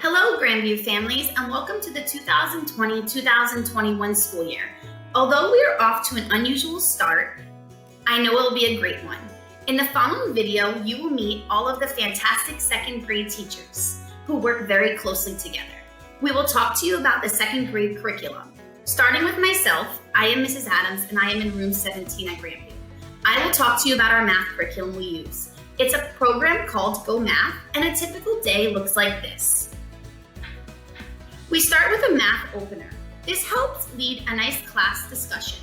Hello, Grandview families, and welcome to the 2020-2021 school year. Although we are off to an unusual start, I know it will be a great one. In the following video, you will meet all of the fantastic second grade teachers who work very closely together. We will talk to you about the second grade curriculum. Starting with myself, I am Mrs. Adams, and I am in room 17 at Grandview. I will talk to you about our math curriculum we use. It's a program called Go Math, and a typical day looks like this. We start with a math opener. This helps lead a nice class discussion.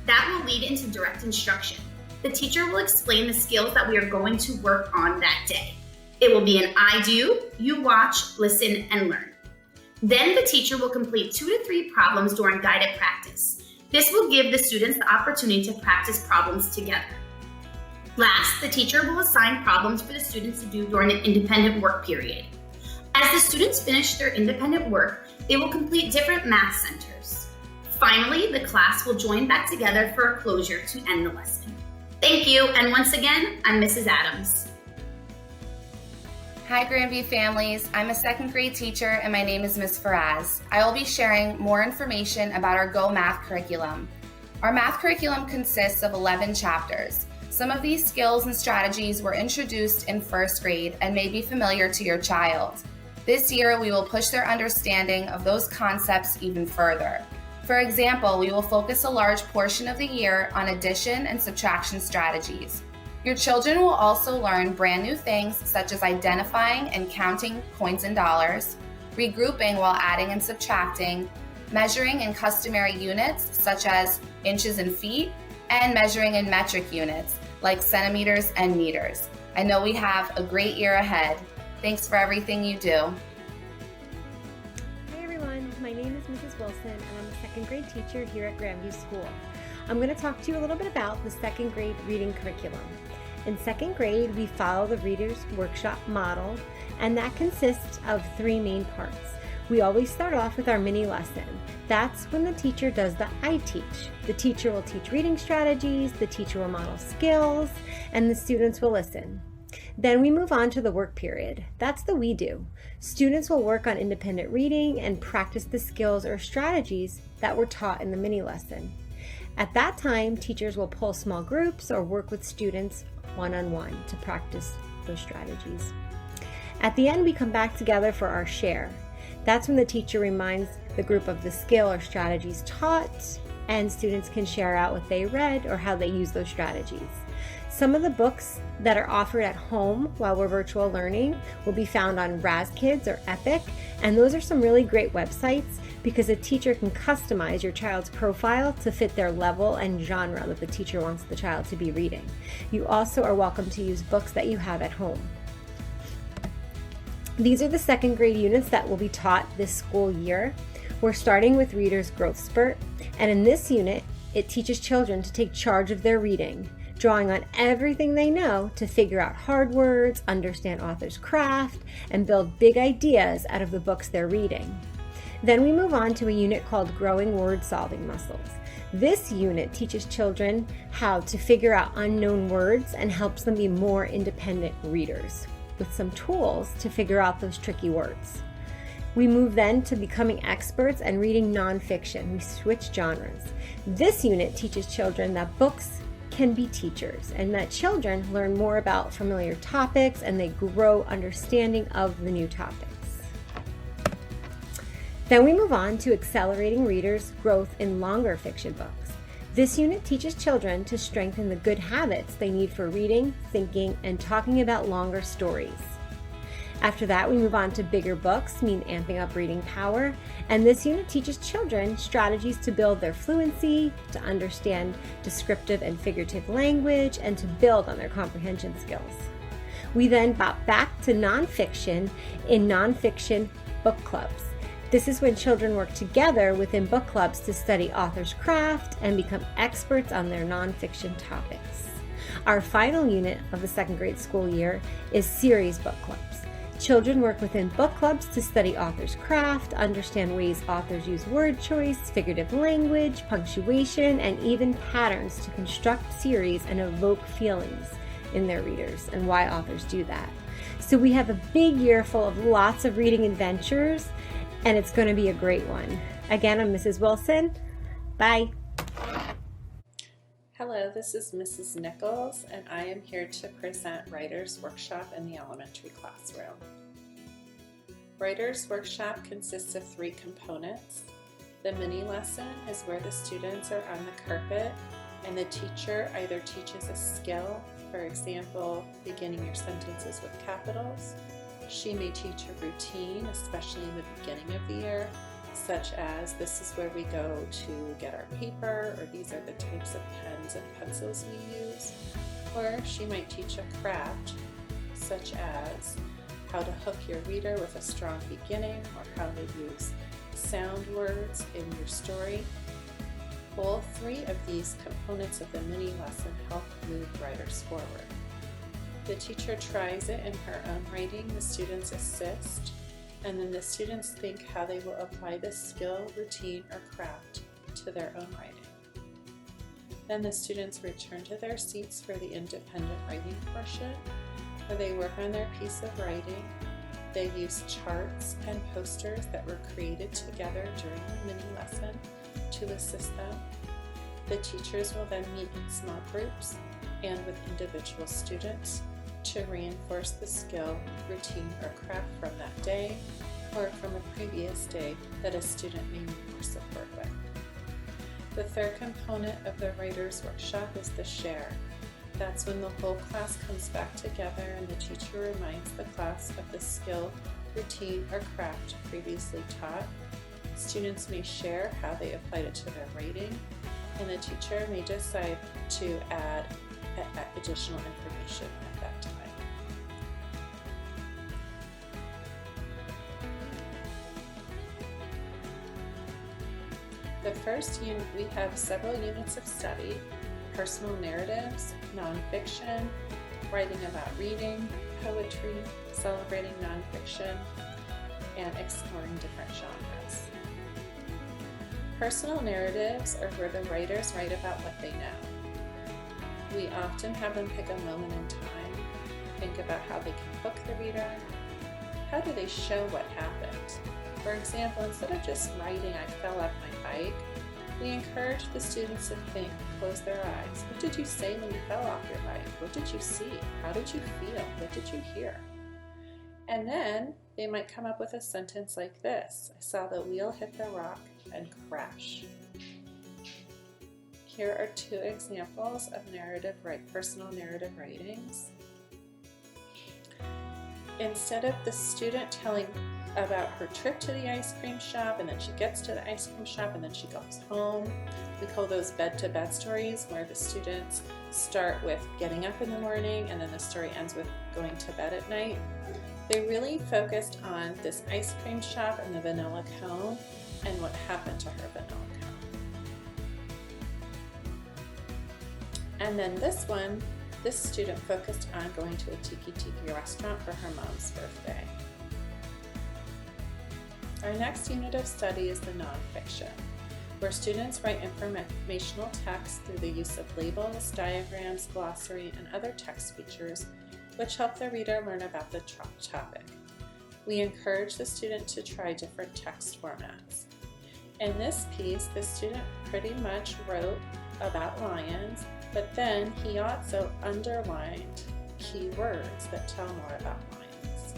That will lead into direct instruction. The teacher will explain the skills that we are going to work on that day. It will be an I do, you watch, listen, and learn. Then the teacher will complete 2 to 3 problems during guided practice. This will give the students the opportunity to practice problems together. Last, the teacher will assign problems for the students to do during an independent work period. As the students finish their independent work, they will complete different math centers. Finally, the class will join back together for a closure to end the lesson. Thank you, and once again, I'm Mrs. Adams. Hi Grandview families, I'm a second grade teacher and my name is Ms. Faraz. I will be sharing more information about our Go Math curriculum. Our math curriculum consists of 11 chapters. Some of these skills and strategies were introduced in first grade and may be familiar to your child. This year, we will push their understanding of those concepts even further. For example, we will focus a large portion of the year on addition and subtraction strategies. Your children will also learn brand new things such as identifying and counting coins and dollars, regrouping while adding and subtracting, measuring in customary units such as inches and feet, and measuring in metric units like centimeters and meters. I know we have a great year ahead. Thanks for everything you do. Hi everyone, my name is Mrs. Wilson and I'm a second grade teacher here at Grandview School. I'm going to talk to you a little bit about the second grade reading curriculum. In second grade, we follow the Reader's Workshop model, and that consists of 3 main parts. We always start off with our mini lesson. That's when the teacher does the I teach. The teacher will teach reading strategies, the teacher will model skills, and the students will listen. Then we move on to the work period. That's the we do. Students will work on independent reading and practice the skills or strategies that were taught in the mini lesson. At that time, teachers will pull small groups or work with students one-on-one to practice those strategies. At the end, we come back together for our share. That's when the teacher reminds the group of the skill or strategies taught, and students can share out what they read or how they use those strategies. Some of the books that are offered at home while we're virtual learning will be found on RazKids or Epic, and those are some really great websites because a teacher can customize your child's profile to fit their level and genre that the teacher wants the child to be reading. You also are welcome to use books that you have at home. These are the second grade units that will be taught this school year. We're starting with Reader's Growth Spurt, and in this unit, it teaches children to take charge of their reading, drawing on everything they know to figure out hard words, understand author's craft, and build big ideas out of the books they're reading. Then we move on to a unit called Growing Word-Solving Muscles. This unit teaches children how to figure out unknown words and helps them be more independent readers with some tools to figure out those tricky words. We move then to becoming experts and reading nonfiction. We switch genres. This unit teaches children that books can be teachers and that children learn more about familiar topics and they grow understanding of the new topics. Then we move on to accelerating readers' growth in longer fiction books. This unit teaches children to strengthen the good habits they need for reading, thinking, and talking about longer stories. After that, we move on to bigger books, mean amping up reading power, and this unit teaches children strategies to build their fluency, to understand descriptive and figurative language, and to build on their comprehension skills. We then bop back to nonfiction in nonfiction book clubs. This is when children work together within book clubs to study author's craft and become experts on their nonfiction topics. Our final unit of the second grade school year is series book clubs. Children work within book clubs to study author's craft, understand ways authors use word choice, figurative language, punctuation, and even patterns to construct series and evoke feelings in their readers and why authors do that. So we have a big year full of lots of reading adventures, and it's going to be a great one. Again, I'm Mrs. Wilson. Bye. Hello, this is Mrs. Nichols, and I am here to present Writer's Workshop in the elementary classroom. Writer's Workshop consists of 3 components. The mini lesson is where the students are on the carpet and the teacher either teaches a skill, for example, beginning your sentences with capitals. She may teach a routine, especially in the beginning of the year, such as this is where we go to get our paper, or these are the types of pens and pencils we use. Or she might teach a craft, such as how to hook your reader with a strong beginning, or how to use sound words in your story. All 3 of these components of the mini lesson help move writers forward. The teacher tries it in her own writing, the students assist, and then the students think how they will apply this skill, routine, or craft to their own writing. Then the students return to their seats for the independent writing portion, where they work on their piece of writing. They use charts and posters that were created together during the mini lesson to assist them. The teachers will then meet in small groups and with individual students to reinforce the skill, routine, or craft from that day or from a previous day that a student may need more support with. The third component of the Writer's Workshop is the share. That's when the whole class comes back together and the teacher reminds the class of the skill, routine, or craft previously taught. Students may share how they applied it to their writing, and the teacher may decide to add additional information at that time. The first unit, we have several units of study: personal narratives, nonfiction, writing about reading, poetry, celebrating nonfiction, and exploring different genres. Personal narratives are where the writers write about what they know. We often have them pick a moment in time, think about how they can hook the reader. How do they show what happened? For example, instead of just writing, "I fell off my bike," we encourage the students to think, close their eyes. What did you say when you fell off your bike? What did you see? How did you feel? What did you hear? And then they might come up with a sentence like this: "I saw the wheel hit the rock and crash." Here are 2 examples of personal narrative writings. Instead of the student telling about her trip to the ice cream shop, and then she gets to the ice cream shop, and then she goes home, we call those bed-to-bed stories, where the students start with getting up in the morning and then the story ends with going to bed at night. They really focused on this ice cream shop and the vanilla cone and what happened to her vanilla cone. And then this one, this student focused on going to a tiki restaurant for her mom's birthday. Our next unit of study is the nonfiction, where students write informational text through the use of labels, diagrams, glossary, and other text features, which help the reader learn about the topic. We encourage the student to try different text formats. In this piece, the student pretty much wrote about lions, but then he also underlined key words that tell more about lions.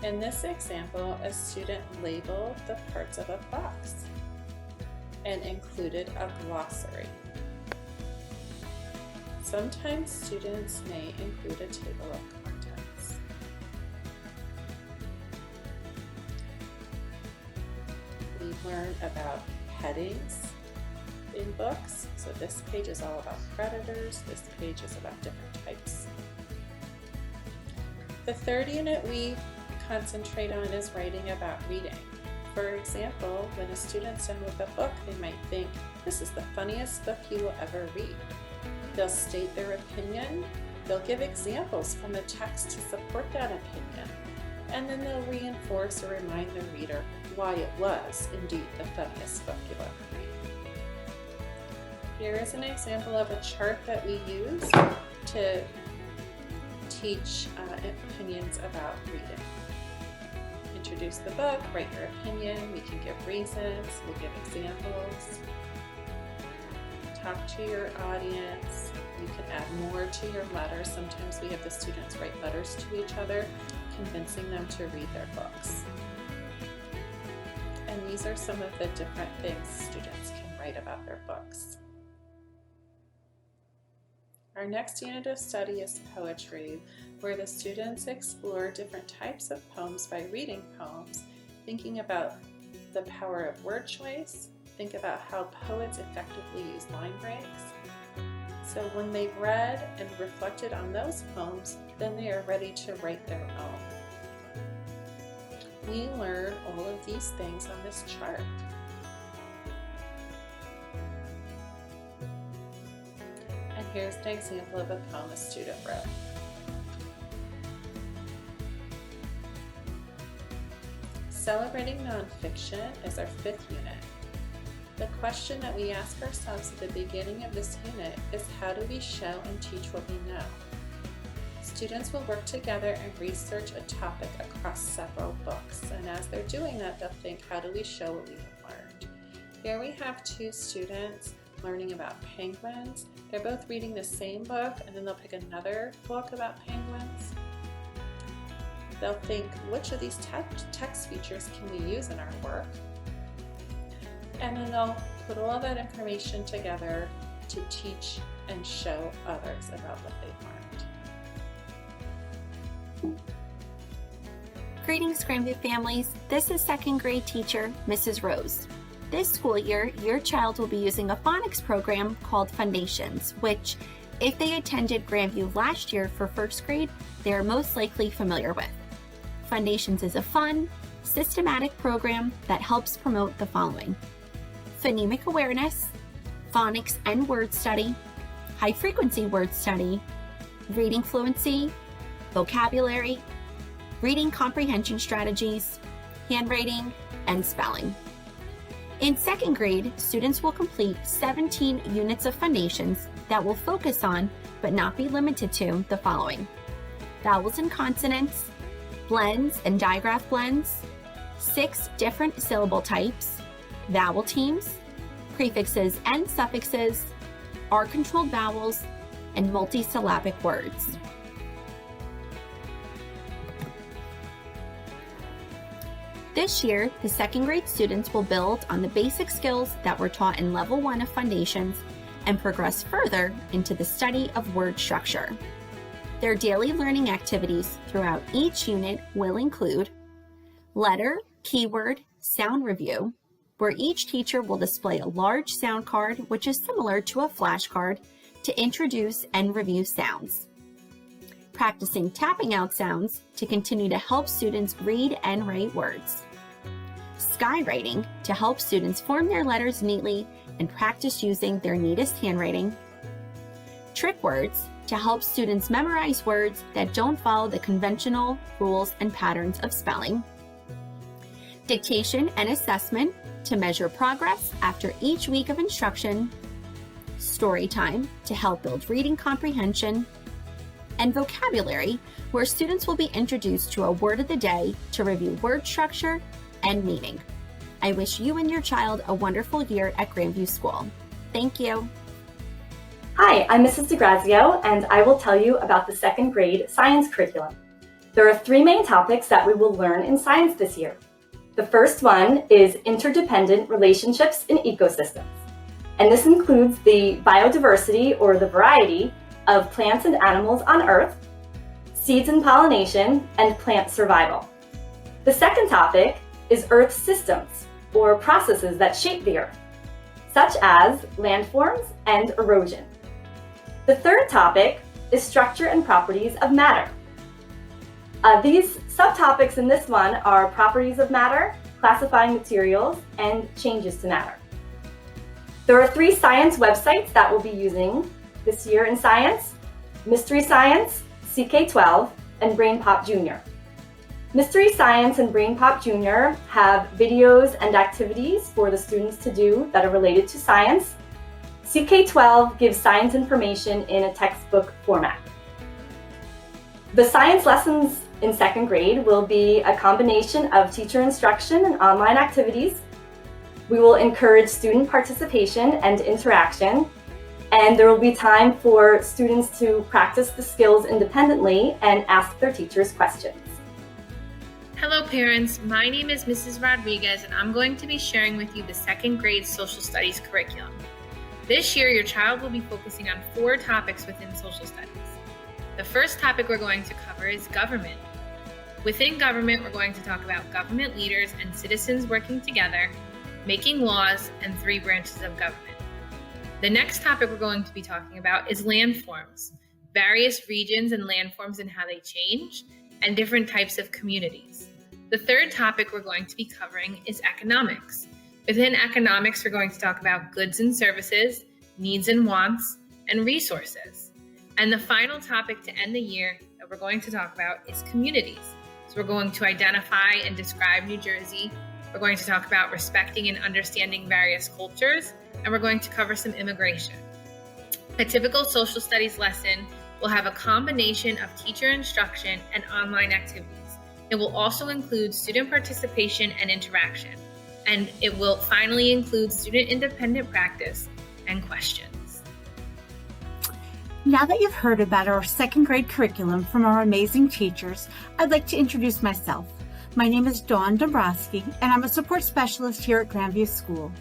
In this example, a student labeled the parts of a fox and included a glossary. Sometimes students may include a table of contents. We learn about headings in books. So this page is all about predators. This page is about different types. The third unit we concentrate on is writing about reading. For example, when a student's done with a book, they might think, "This is the funniest book you will ever read." They'll state their opinion, they'll give examples from the text to support that opinion, and then they'll reinforce or remind the reader why it was indeed the funniest book you'll ever read. Here is an example of a chart that we use to teach opinions about reading. Introduce the book, write your opinion, we can give reasons, we'll give examples. Talk to your audience. You can add more to your letters. Sometimes we have the students write letters to each other, convincing them to read their books. And these are some of the different things students can write about their books. Our next unit of study is poetry, where the students explore different types of poems by reading poems, thinking about the power of word choice, think about how poets effectively use line breaks. So when they've read and reflected on those poems, then they are ready to write their own. We learn all of these things on this chart. And here's an example of a poem a student wrote. Celebrating nonfiction is our 5th unit. The question that we ask ourselves at the beginning of this unit is, how do we show and teach what we know? Students will work together and research a topic across several books, and as they're doing that, they'll think, how do we show what we have learned? Here we have 2 students learning about penguins. They're both reading the same book, and then they'll pick another book about penguins. They'll think, which of these text features can we use in our work? And then they'll put all that information together to teach and show others about what they've learned. Greetings, Grandview families. This is 2nd grade teacher, Mrs. Rose. This school year, your child will be using a phonics program called Foundations, which, if they attended Grandview last year for 1st grade, they are most likely familiar with. Foundations is a fun, systematic program that helps promote the following: phonemic awareness, phonics and word study, high-frequency word study, reading fluency, vocabulary, reading comprehension strategies, handwriting, and spelling. In 2nd grade, students will complete 17 units of foundations that will focus on, but not be limited to, the following: vowels and consonants, blends and digraph blends, 6 different syllable types, vowel teams, prefixes and suffixes, R-controlled vowels, and multisyllabic words. This year, the 2nd grade students will build on the basic skills that were taught in Level 1 of Foundations and progress further into the study of word structure. Their daily learning activities throughout each unit will include letter, keyword, sound review, where each teacher will display a large sound card, which is similar to a flashcard, to introduce and review sounds. Practicing tapping out sounds to continue to help students read and write words. Skywriting to help students form their letters neatly and practice using their neatest handwriting. Trick words to help students memorize words that don't follow the conventional rules and patterns of spelling. Dictation and assessment to measure progress after each week of instruction. Story time to help build reading comprehension. And vocabulary, where students will be introduced to a word of the day to review word structure and meaning. I wish you and your child a wonderful year at Grandview School. Thank you. Hi, I'm Mrs. DeGrazio, and I will tell you about the 2nd grade science curriculum. There are 3 main topics that we will learn in science this year. The first one is interdependent relationships in ecosystems, and this includes the biodiversity, or the variety, of plants and animals on Earth, seeds and pollination, and plant survival. The second topic is Earth systems, or processes that shape the Earth, such as landforms and erosion. The third topic is structure and properties of matter. These subtopics in this one are properties of matter, classifying materials, and changes to matter. There are 3 science websites that we'll be using this year in science: Mystery Science, CK12, and Brain Pop Junior. Mystery Science and Brain Pop Junior have videos and activities for the students to do that are related to science. CK12 gives science information in a textbook format. The science lessons in second grade will be a combination of teacher instruction and online activities. We will encourage student participation and interaction, and there will be time for students to practice the skills independently and ask their teachers questions. Hello parents, my name is Mrs. Rodriguez and I'm going to be sharing with you the second grade social studies curriculum. This year your child will be focusing on 4 topics within social studies. The first topic we're going to cover is government. Within government, we're going to talk about government leaders and citizens working together, making laws, and 3 branches of government. The next topic we're going to be talking about is landforms, various regions and landforms and how they change, and different types of communities. The third topic we're going to be covering is economics. Within economics, we're going to talk about goods and services, needs and wants, and resources. And the final topic to end the year that we're going to talk about is communities. So we're going to identify and describe New Jersey. We're going to talk about respecting and understanding various cultures, and we're going to cover some immigration. A typical social studies lesson will have a combination of teacher instruction and online activities. It will also include student participation and interaction, and it will finally include student independent practice and questions. Now that you've heard about our second grade curriculum from our amazing teachers, I'd like to introduce myself. My name is Dawn Dombrowski, and I'm a support specialist here at Grandview School.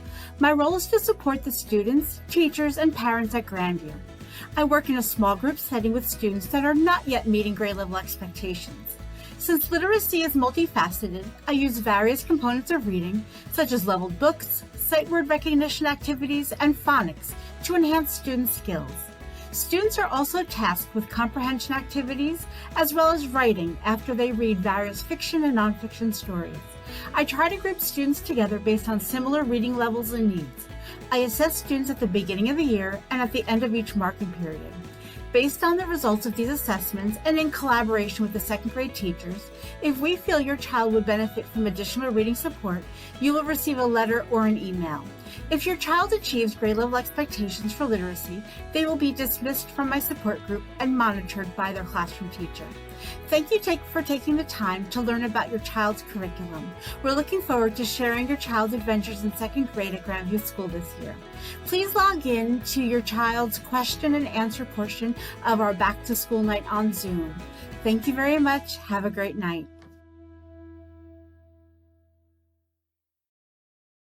My role is to support the students, teachers, and parents at Grandview. I work in a small group setting with students that are not yet meeting grade level expectations. Since literacy is multifaceted, I use various components of reading, such as leveled books, sight word recognition activities, and phonics to enhance student skills. Students are also tasked with comprehension activities as well as writing after they read various fiction and nonfiction stories. I try to group students together based on similar reading levels and needs. I assess students at the beginning of the year and at the end of each marking period. Based on the results of these assessments and in collaboration with the second grade teachers, if we feel your child would benefit from additional reading support, you will receive a letter or an email. If your child achieves grade level expectations for literacy, they will be dismissed from my support group and monitored by their classroom teacher. Thank you for taking the time to learn about your child's curriculum. We're looking forward to sharing your child's adventures in second grade at Grandview School this year. Please log in to your child's question and answer portion of our back to school night on Zoom. Thank you very much. Have a great night.